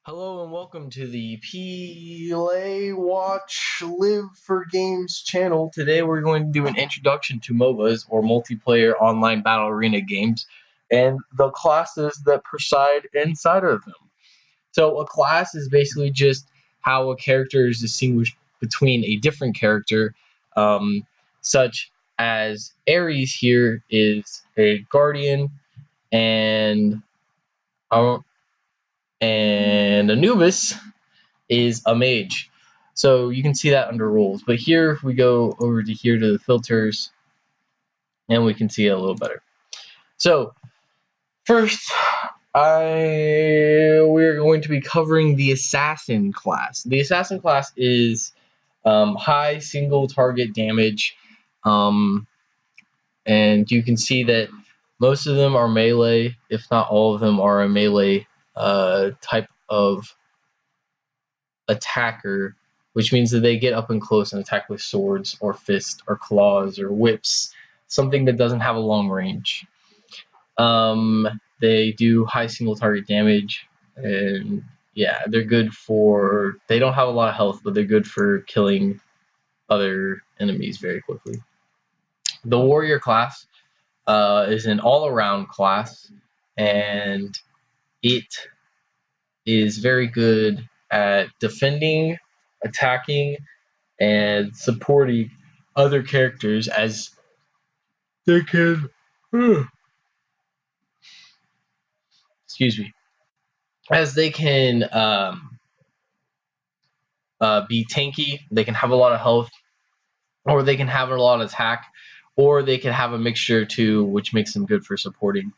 Hello and welcome to the Play Watch Live for Games channel. Today we're going to do an introduction to MOBAs or multiplayer online battle arena games and the classes that preside inside of them. So a class is basically just how a character is distinguished between a different character, such as Ares here is a guardian and Anubis is a mage. So you can see that under rules. But here, if we go over to here to the filters, and we can see it a little better. So first, we're going to be covering the assassin class. The assassin class is high single target damage, and you can see that most of them are melee, if not all of them are a melee type of attacker, which means that they get up and close and attack with swords or fists or claws or whips, something that doesn't have a long range. They do high single target damage, and yeah, they're good for, they don't have a lot of health, but they're good for killing other enemies very quickly. The warrior class is an all-around class, and it is very good at defending, attacking, and supporting other characters as they can excuse me, as they can be tanky. They can have a lot of health, or they can have a lot of attack, or they can have a mixture too, which makes them good for supporting.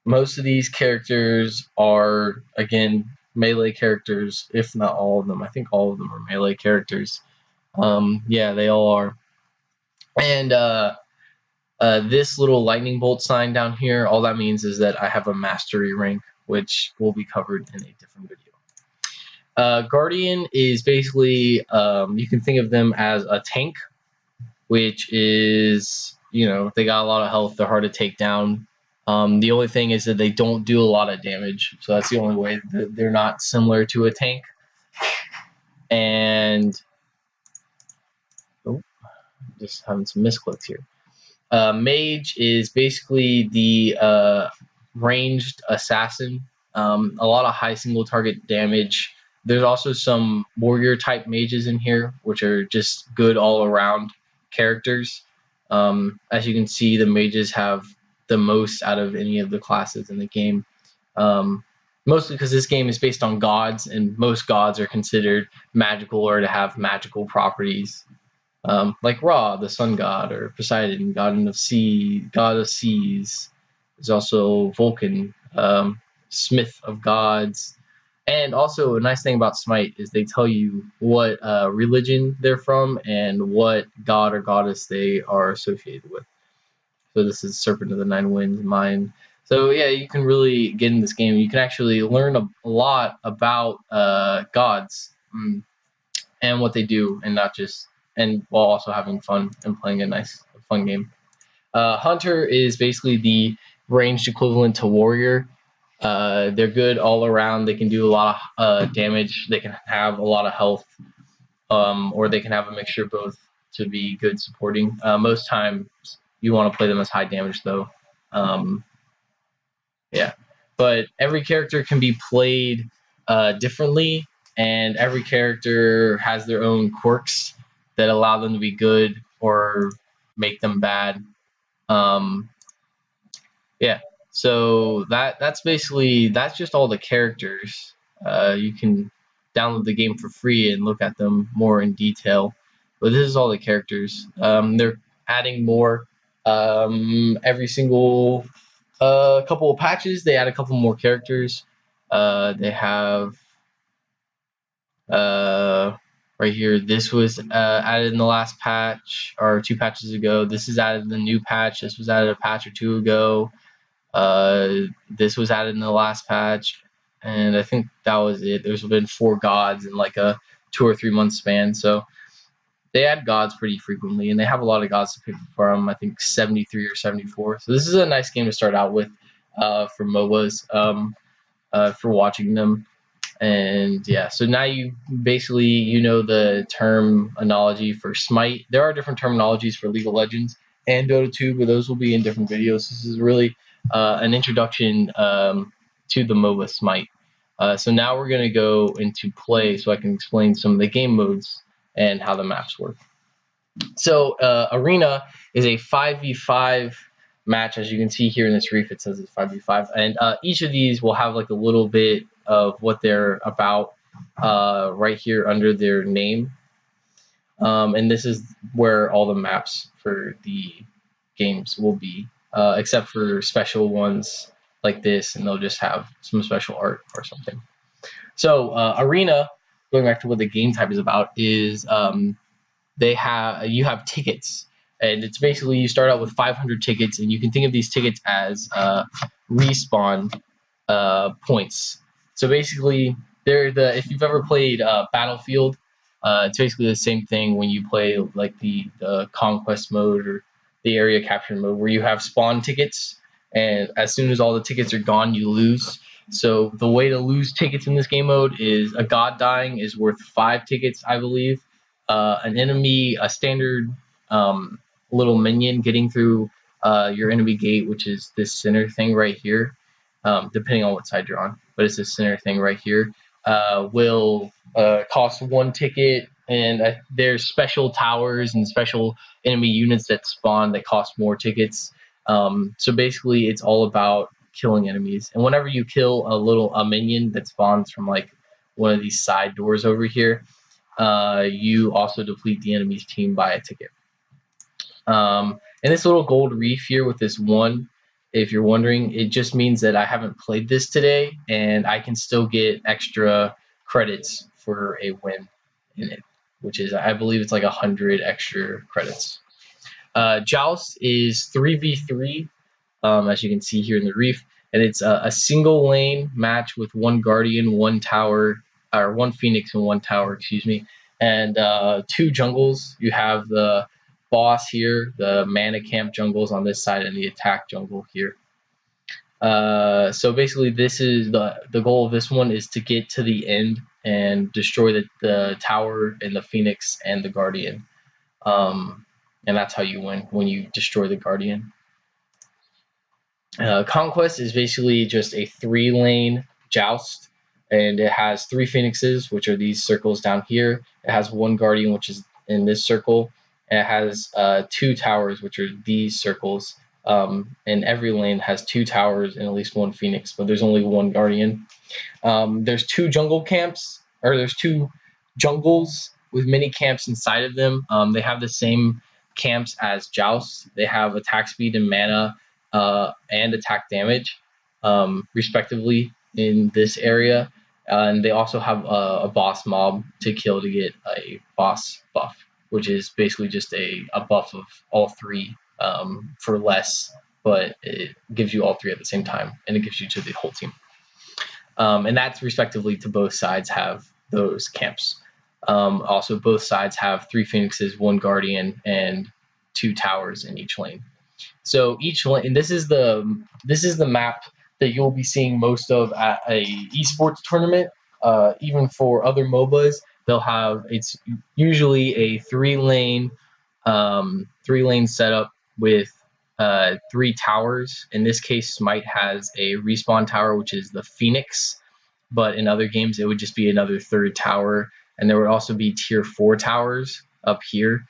Most of these characters are, again, melee characters, if not all of them. I think all of them are melee characters. Yeah, they all are. And this little lightning bolt sign down here, all that means is that I have a mastery rank, which will be covered in a different video. Guardian is basically, you can think of them as a tank, which is, they got a lot of health, they're hard to take down. The only thing is that they don't do a lot of damage, so that's the only way that they're not similar to a tank. And just having some misclicks here. Mage is basically the ranged assassin. A lot of high single target damage. There's also some warrior type mages in here, which are just good all around characters. As you can see, the mages have the most out of any of the classes in the game. Mostly because this game is based on gods, and most gods are considered magical or to have magical properties. Like Ra, the sun god, or Poseidon, god of seas. There's also Vulcan, smith of gods. And also, a nice thing about Smite is they tell you what religion they're from and what god or goddess they are associated with. So this is Serpent of the Nine Winds, mine. So yeah, you can really get in this game. You can actually learn a lot about gods and what they do, and not just, and while also having fun and playing a nice, fun game. Hunter is basically the ranged equivalent to warrior. They're good all around. They can do a lot of damage. They can have a lot of health, or they can have a mixture of both to be good supporting. Most times you want to play them as high damage though. Yeah, but every character can be played differently, and every character has their own quirks that allow them to be good or make them bad. Yeah, so that's just all the characters. You can download the game for free and look at them more in detail, but this is all the characters. They're adding more every single couple of patches. They add a couple more characters. They have right here, this was added in the last patch, or 2 patches ago. This is added in the new patch. This was added a patch or 2 ago. This was added in the last patch, and I think that was it. There's been 4 gods in like a 2 or 3 month span, so they add gods pretty frequently, and they have a lot of gods to pick from. I think 73 or 74. So this is a nice game to start out with for MOBAs. for watching them. And yeah, so now you basically know the term analogy for Smite. There are different terminologies for League of Legends and Dota 2, but those will be in different videos. This is really an introduction to the MOBA Smite. So now we're going to go into play so I can explain some of the game modes and how the maps work. So Arena is a 5v5 match. As you can see here in this reef, it says it's 5v5. And each of these will have like a little bit of what they're about right here under their name. And this is where all the maps for the games will be, except for special ones like this, and they'll just have some special art or something. So Arena, going back to what the game type is about, is you have tickets, and it's basically you start out with 500 tickets, and you can think of these tickets as respawn points. So basically, if you've ever played Battlefield, it's basically the same thing when you play like the conquest mode or the area capture mode, where you have spawn tickets, and as soon as all the tickets are gone, you lose. So the way to lose tickets in this game mode is a god dying is worth 5 tickets, I believe. An enemy, a standard little minion getting through your enemy gate, which is this center thing right here, depending on what side you're on, but it's this center thing right here, will cost 1 ticket, and there's special towers and special enemy units that spawn that cost more tickets. So basically, it's all about killing enemies, and whenever you kill a minion that spawns from like one of these side doors over here, you also deplete the enemy's team by a ticket. And this little gold reef here with this 1, if you're wondering, it just means that I haven't played this today, and I can still get extra credits for a win in it, which is, I believe it's like 100 extra credits. Joust is 3v3, as you can see here in the reef, and it's a single lane match with 1 guardian, 1 tower, or 1 phoenix and 1 tower, excuse me, and 2 jungles. You have the boss here, the mana camp jungles on this side, and the attack jungle here. So basically, this is the goal of this one is to get to the end and destroy the tower and the phoenix and the guardian, and that's how you win, when you destroy the guardian. Conquest is basically just a 3-lane joust, and it has 3 phoenixes, which are these circles down here. It has 1 guardian, which is in this circle, and it has 2 towers, which are these circles. And every lane has 2 towers and at least 1 phoenix, but there's only 1 guardian. There's 2 jungle camps, or there's 2 jungles with mini camps inside of them. They have the same camps as Joust. They have attack speed and mana and attack damage, respectively, in this area. And they also have a boss mob to kill to get a boss buff, which is basically just a buff of all 3 for less, but it gives you all 3 at the same time, and it gives you to the whole team. And that's respectively to both sides have those camps. Also, both sides have 3 phoenixes, 1 guardian, and 2 towers in each lane. So each lane, and this is the map that you'll be seeing most of at a esports tournament. Even for other MOBAs, it's usually a 3-lane setup with 3 towers. In this case, Smite has a respawn tower, which is the Phoenix, but in other games it would just be another 3rd tower, and there would also be tier 4 towers up here.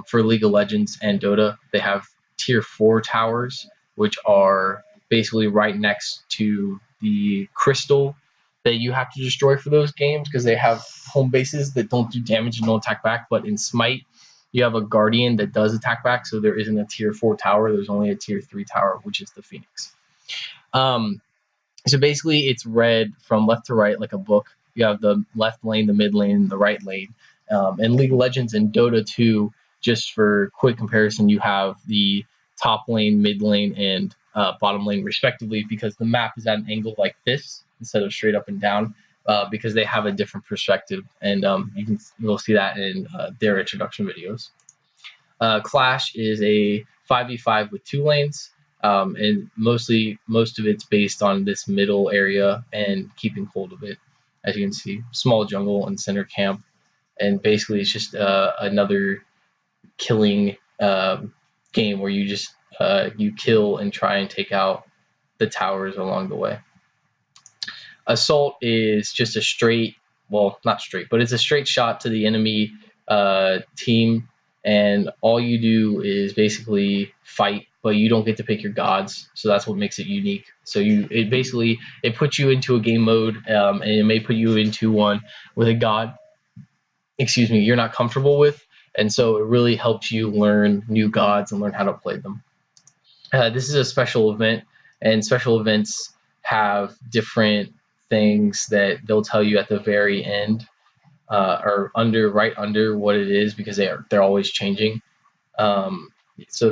For League of Legends and Dota, they have tier 4 towers, which are basically right next to the crystal that you have to destroy for those games, because they have home bases that don't do damage and don't attack back. But in Smite, you have a guardian that does attack back, so there isn't a tier 4 tower. There's only a tier 3 tower, which is the Phoenix. So basically, it's read from left to right like a book. You have the left lane, the mid lane, the right lane. In League of Legends and Dota 2, just for quick comparison, you have the top lane, mid lane, and bottom lane respectively, because the map is at an angle like this instead of straight up and down, because they have a different perspective, and you'll see that in their introduction videos. Clash is a 5v5 with 2 lanes. and most of it's based on this middle area and keeping hold of it. As you can see, small jungle and center camp, and basically it's just another killing game where you just you kill and try and take out the towers along the way. Assault is just a straight, well, not straight, but it's a straight shot to the enemy team, and all you do is basically fight, but you don't get to pick your gods, so that's what makes it unique. So it puts you into a game mode, and it may put you into one with a god, excuse me, you're not comfortable with, and so it really helps you learn new gods and learn how to play them. This is a special event, and special events have different things that they'll tell you at the very end, or right under what it is, because they're always changing. Um, so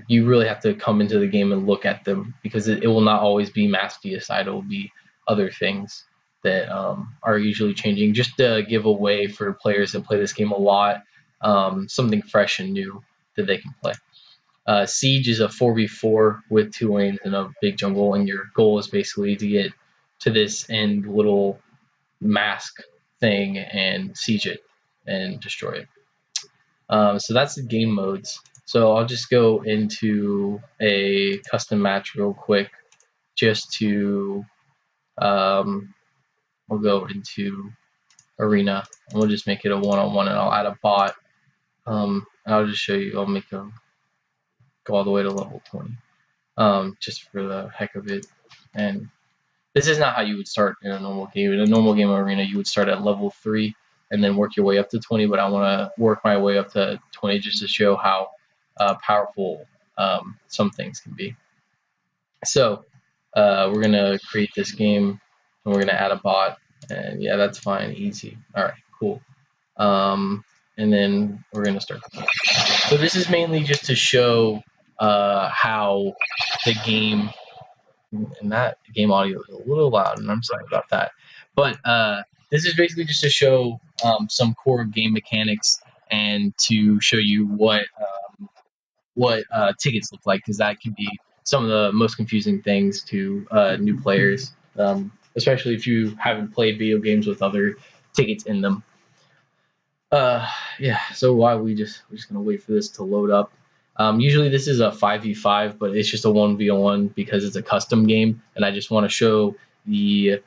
you really have to come into the game and look at them, because it will not always be mass deicide. It will be other things that are usually changing, just to give away for players that play this game a lot, something fresh and new that they can play. Siege is a 4v4 with 2 lanes and a big jungle, and your goal is basically to get to this end little mask thing and siege it and destroy it. So that's the game modes. So I'll just go into a custom match real quick, just to we'll go into arena, and we'll just make it a one-on-one, and I'll add a bot. And I'll just show you. I'll make them go all the way to level 20, just for the heck of it. And this is not how you would start in a normal game. In a normal game arena, you would start at level 3 and then work your way up to 20, but I want to work my way up to 20 just to show how powerful some things can be. So we're going to create this game, and we're going to add a bot, and yeah, that's fine, easy. All right, cool. And then we're going to start the game. So this is mainly just to show how the game, and that game audio is a little loud, and I'm sorry about that. But this is basically just to show some core game mechanics, and to show you what tickets look like, because that can be some of the most confusing things to new players, especially if you haven't played video games with other tickets in them. Yeah, so we're just gonna wait for this to load up. Usually this is a 5v5, but it's just a 1v1 because it's a custom game, and I just want to show the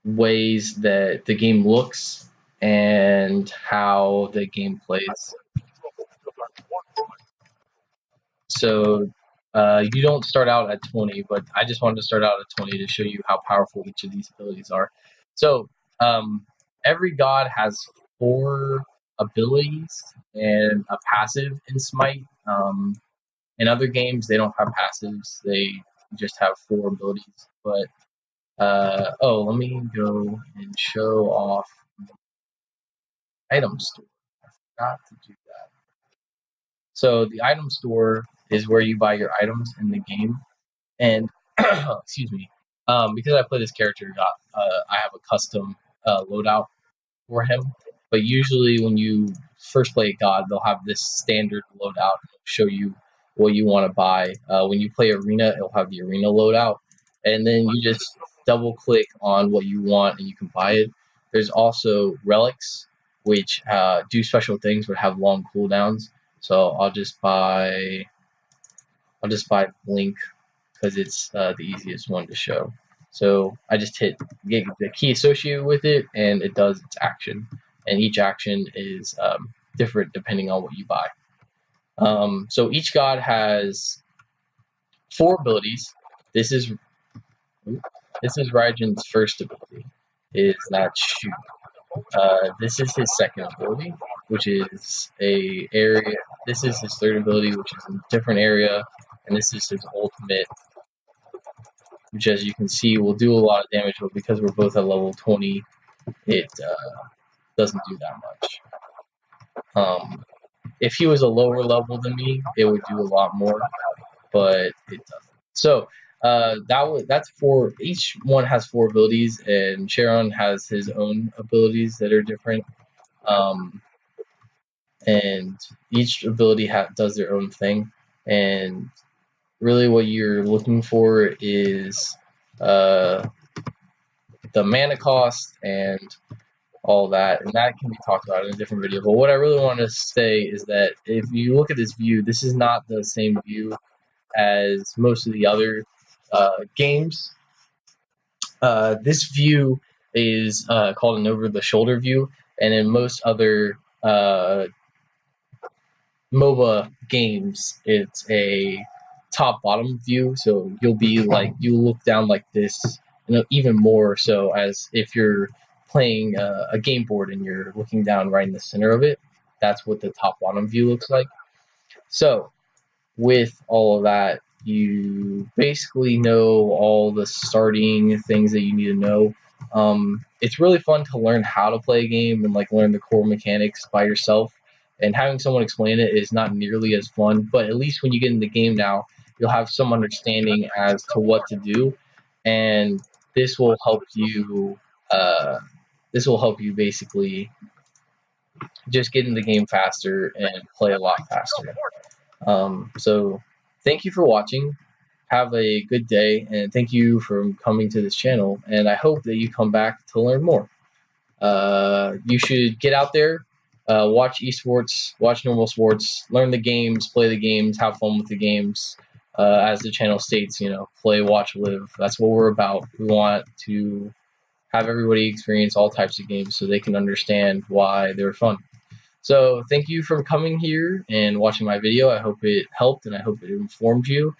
ways that the game looks and how the game plays. So you don't start out at 20, but I just wanted to start out at 20 to show you how powerful each of these abilities are. So every god has 4 abilities and a passive in Smite. In other games, they don't have passives. They just have 4 abilities. But let me go and show off item store. I forgot to do that. So the item store is where you buy your items in the game. And excuse me, because I play this character, I have a custom loadout for him. But usually when you first play a god, they'll have this standard loadout and show you what you want to buy. When you play arena, it'll have the arena loadout, and then you just double click on what you want and you can buy it. There's also relics, which do special things but have long cooldowns. So I'll just buy Blink, because it's the easiest one to show. So I just hit get the key associated with it, and it does its action. And each action is different depending on what you buy. So each god has 4 abilities. This is Raijin's first ability, is that shoot. This is his second ability, which is a area. This is his third ability, which is in a different area, and this is his ultimate, which, as you can see, will do a lot of damage, but because we're both at level 20, it doesn't do that much. If he was a lower level than me, it would do a lot more, but it doesn't. So that's 4. Each one has 4 abilities, and Sharon has his own abilities that are different. And each ability does their own thing, and really what you're looking for is the mana cost and all that, and that can be talked about in a different video. But what I really want to say is that if you look at this view, this is not the same view as most of the other games. This view is called an over-the-shoulder view, and in most other MOBA games, it's a top-bottom view. So you'll be like, you look down like this, even more so as if you're playing a game board and you're looking down right in the center of it. That's what the top-bottom view looks like. So with all of that, you basically know all the starting things that you need to know. It's really fun to learn how to play a game and like learn the core mechanics by yourself. And having someone explain it is not nearly as fun, but at least when you get in the game now, you'll have some understanding as to what to do, and this will help you. This will help you basically just get in the game faster and play a lot faster. So thank you for watching. Have a good day, and thank you for coming to this channel, and I hope that you come back to learn more. You should get out there, watch esports, watch normal sports, learn the games, play the games, have fun with the games. As the channel states, play, watch, live. That's what we're about. We want to have everybody experience all types of games so they can understand why they're fun. So thank you for coming here and watching my video. I hope it helped and I hope it informed you.